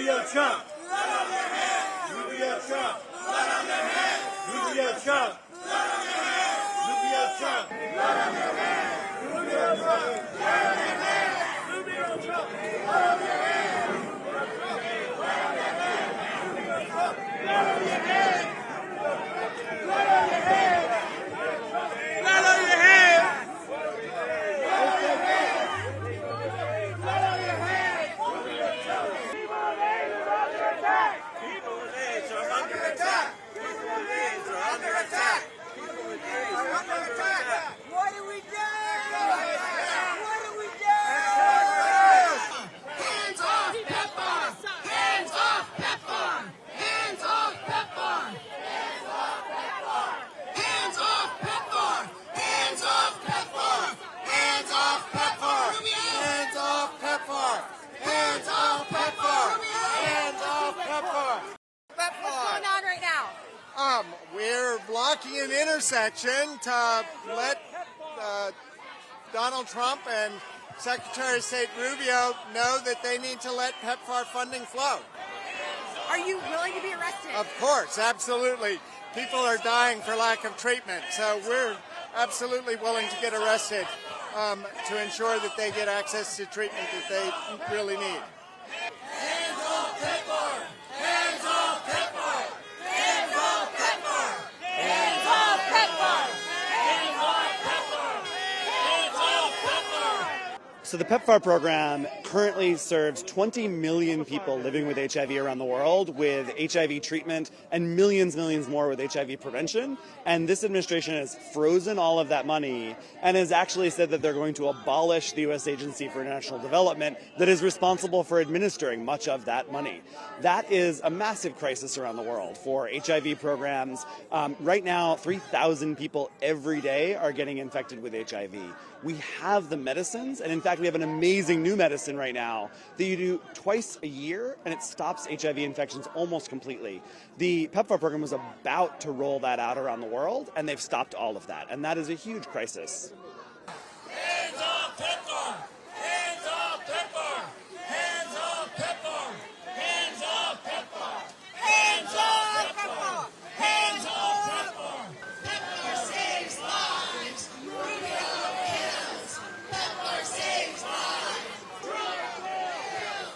Rubio Trump. Blood on their hands. Rubio Trump. Blood on their hands. Rubio Trump. Blood on their hands. Rubio Trump. Blood on their hands. Rubio Trump. Blood on their hands. Rubio Trump. Blood on their hands. Rubio Trump. Blood on their hands. Rubio Trump. Blood on their hands. Blood on their hands. Blood on your hands. What do we do? What do we do? Hands off PEPFAR! Hands off PEPFAR! Hands off PEPFAR! Hands off PEPFAR! Hands off PEPFAR! Hands off PEPFAR! Hands off PEPFAR! Hands off PEPFAR! Hands off PEPFAR! What's going on right now? We're blocking an intersection to let Donald Trump and Secretary of State Rubio know that they need to let PEPFAR funding flow. Are you willing to be arrested? Of course, absolutely. People are dying for lack of treatment, so we're absolutely willing to get arrested to ensure that they get access to treatment that they really need. Hands off PEPFAR! Hands off PEPFAR! Hands off PEPFAR! Hands off PEPFAR! Hands off PEPFAR! Hands off PEPFAR! So the PEPFAR program currently serves 20 million people living with HIV around the world with HIV treatment and millions more with HIV prevention. And this administration has frozen all of that money and has actually said that they're going to abolish the U.S. Agency for International Development that is responsible for administering much of that money. That is a massive crisis around the world for HIV programs. Right now, 3,000 people every day are getting infected with HIV. We have the medicines, and in fact, we have an amazing new medicine right now that you do twice a year, and it stops HIV infections almost completely. The PEPFAR program was about to roll that out around the world, and they've stopped all of that, and that is a huge crisis. Hands off PEPFAR! Hands off PEPFAR! Hands off PEPFAR! Hands off PEPFAR! Hands off PEPFAR! Hands off PEPFAR! PEPFAR saves lives! Rubio kills! PEPFAR saves lives! Rubio kills!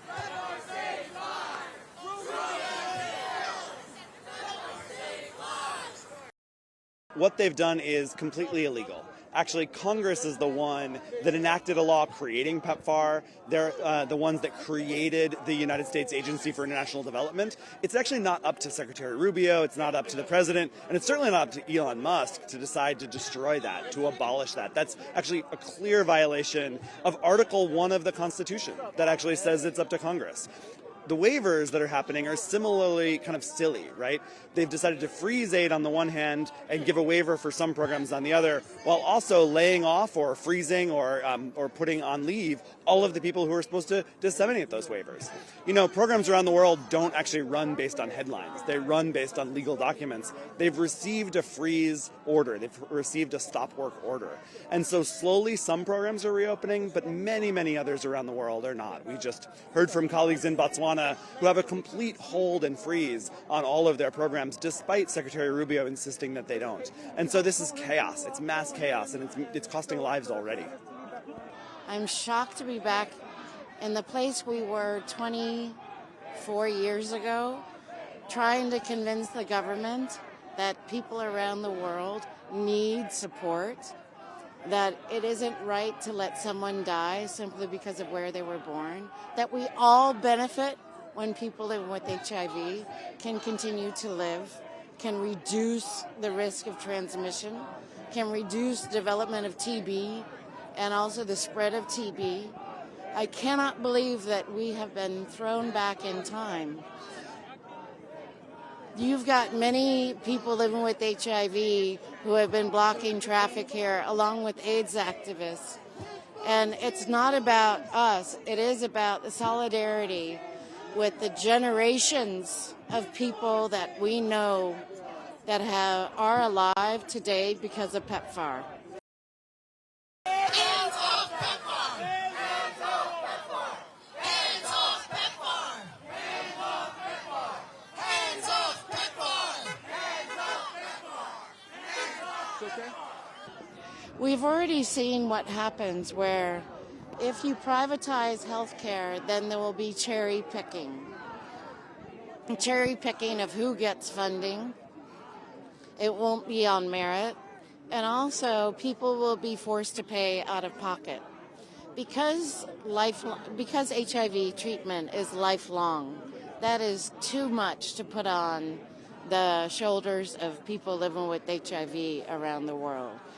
PEPFAR saves lives! Rubio kills! PEPFAR saves lives! What they've done is completely illegal. Actually, Congress is the one that enacted a law creating PEPFAR. They're the ones that created the United States Agency for International Development. It's actually not up to Secretary Rubio, it's not up to the president, and it's certainly not up to Elon Musk to decide to destroy that, to abolish that. That's actually a clear violation of Article 1 of the Constitution that actually says it's up to Congress. The waivers that are happening are similarly kind of silly, right? They've decided to freeze aid on the one hand and give a waiver for some programs on the other, while also laying off or freezing or putting on leave all of the people who are supposed to disseminate those waivers. You know, programs around the world don't actually run based on headlines. They run based on legal documents. They've received a freeze order. They've received a stop work order. And so slowly some programs are reopening, but many others around the world are not. We just heard from colleagues in Botswana who have a complete hold and freeze on all of their programs, despite Secretary Rubio insisting that they don't. And so this is chaos. It's mass chaos, and it's costing lives already. I'm shocked to be back in the place we were 24 years ago, trying to convince the government that people around the world need support, that it isn't right to let someone die simply because of where they were born, that we all benefit when people living with HIV can continue to live, can reduce the risk of transmission, can reduce development of TB and also the spread of TB. I cannot believe that we have been thrown back in time. You've got many people living with HIV who have been blocking traffic here, along with AIDS activists. And it's not about us. It is about the solidarity with the generations of people that we know that are alive today because of PEPFAR. Hands off PEPFAR! Hands off PEPFAR! Hands off PEPFAR! We've already seen what happens where if you privatize healthcare, then there will be cherry picking. Cherry picking of who gets funding. It won't be on merit. And also, people will be forced to pay out of pocket. Because HIV treatment is lifelong, that is too much to put on the shoulders of people living with HIV around the world.